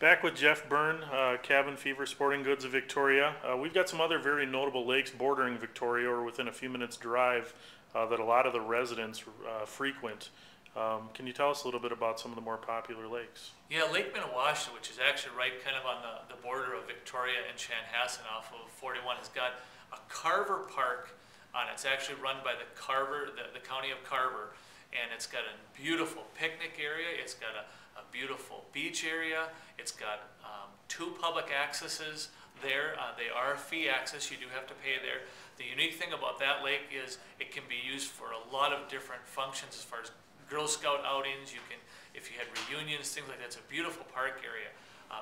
Back with Jeff Byrne, Cabin Fever Sporting Goods of Victoria. We've got some other very notable lakes bordering Victoria or within a few minutes drive that a lot of the residents frequent. Can you tell us a little bit about some of the more popular lakes? Yeah, Lake Minnewaska, which is actually right kind of on the border of Victoria and Chanhassen off of 41, has got a Carver Park on it. It's actually run by the county of Carver, and it's got a beautiful picnic area. It's got a beautiful beach area. It's got two public accesses there. They are fee access. You do have to pay there. The unique thing about that lake is it can be used for a lot of different functions as far as Girl Scout outings. You can, if you had reunions, things like that. It's a beautiful park area.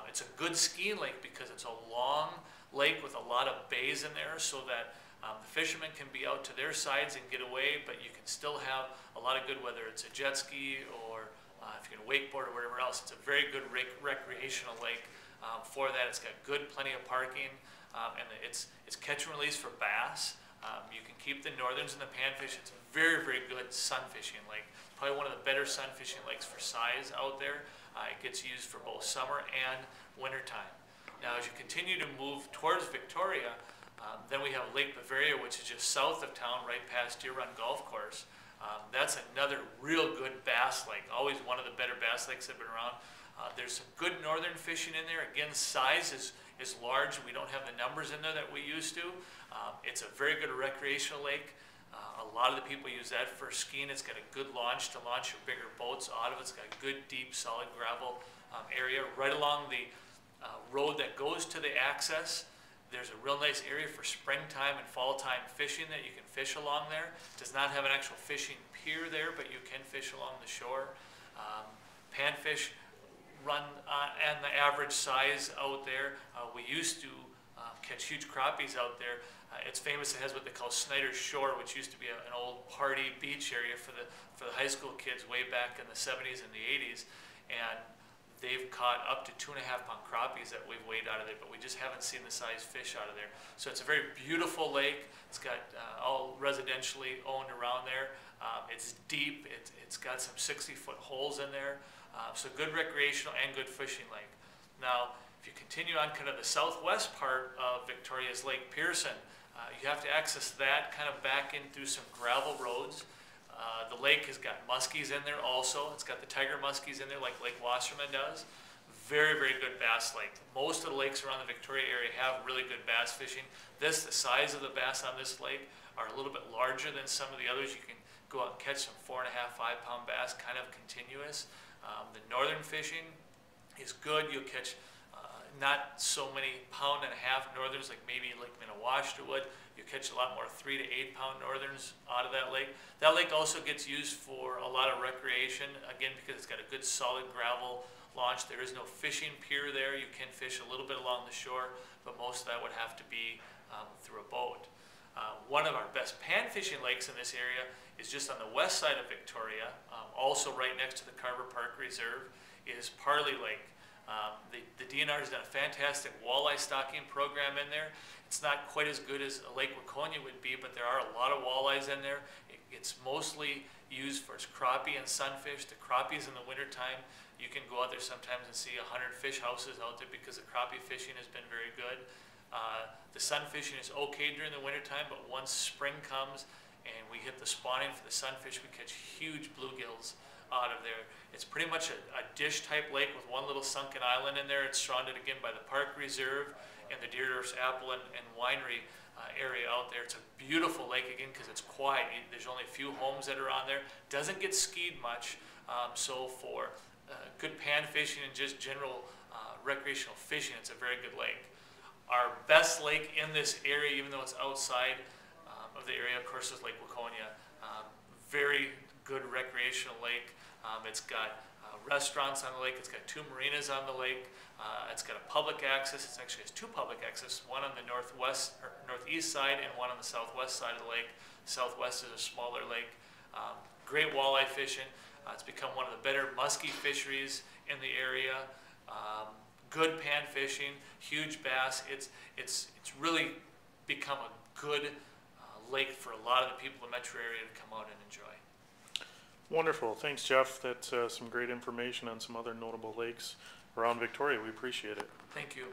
It's a good skiing lake because it's a long lake with a lot of bays in there, so that the fishermen can be out to their sides and get away, but you can still have a lot of good, whether it's a jet ski or if you're going to wakeboard or whatever else. It's a very good recreational lake for that. It's got plenty of parking, and it's catch and release for bass. You can keep the northerns and the panfish. It's a very, very good sun fishing lake. Probably one of the better sun fishing lakes for size out there. It gets used for both summer and winter time. Now, as you continue to move towards Victoria, then we have Lake Bavaria, which is just south of town, right past Deer Run Golf Course. That's another real good bass lake, always one of the better bass lakes that have been around. There's some good northern fishing in there. Again, size is large. We don't have the numbers in there that we used to. It's a very good recreational lake. A lot of the people use that for skiing. It's got a good launch to launch your bigger boats out of it. It's got a good, deep, solid gravel area right along the road that goes to the access. There's a real nice area for springtime and fall time fishing that you can fish along there. It does not have an actual fishing pier there, but you can fish along the shore. Panfish run and the average size out there. We used to catch huge crappies out there. It's famous. It has what they call Snyder's Shore, which used to be an old party beach area for the high school kids way back in the 70s and the 80s, and they've caught up to 2.5 pound crappies that we've weighed out of there, but we just haven't seen the size fish out of there. So it's a very beautiful lake. It's got all residentially owned around there. It's deep. It's got some 60-foot holes in there. So good recreational and good fishing lake. Now, if you continue on kind of the southwest part of Victoria's Lake Pearson, you have to access that kind of back in through some gravel roads. The lake has got muskies in there also. It's got the tiger muskies in there like Lake Wasserman does. Very, very good bass lake. Most of the lakes around the Victoria area have really good bass fishing. The size of the bass on this lake are a little bit larger than some of the others. You can go out and catch some 4.5, 5 pound bass kind of continuous. The northern fishing is good. You'll catch not so many 1.5 pound northerns like maybe Lake Minnewaska would. You catch a lot more 3 to 8 pound northerns out of that lake. That lake also gets used for a lot of recreation, again, because it's got a good solid gravel launch. There is no fishing pier there. You can fish a little bit along the shore, but most of that would have to be through a boat. One of our best pan fishing lakes in this area is just on the west side of Victoria, also right next to the Carver Park Reserve, is Parley Lake. The DNR has done a fantastic walleye stocking program in there. It's not quite as good as a Lake Waconia would be, but there are a lot of walleyes in there. It's mostly used for its crappie and sunfish. The crappies in the wintertime, you can go out there sometimes and see 100 fish houses out there because the crappie fishing has been very good. The sun fishing is okay during the wintertime, but once spring comes and we hit the spawning for the sunfish, we catch huge bluegills out of there. It's pretty much a dish type lake with one little sunken island in there. It's surrounded again by the Park Reserve and the Deerdorf's Apple and Winery area out there. It's a beautiful lake again because it's quiet. There's only a few homes that are on there. Doesn't get skied much, so for good pan fishing and just general recreational fishing, it's a very good lake. Our best lake in this area, even though it's outside of the area, of course, is Lake Waconia. Very good recreational lake. It's got restaurants on the lake. It's got 2 marinas on the lake. It's got a public access. It actually has 2 public access, one on the northwest or northeast side and one on the southwest side of the lake. Southwest is a smaller lake. Great walleye fishing. It's become one of the better muskie fisheries in the area. Good pan fishing, huge bass. It's really become a good lake for a lot of the people in the metro area to come out and enjoy. Wonderful. Thanks, Jeff. That's some great information on some other notable lakes around Victoria. We appreciate it. Thank you.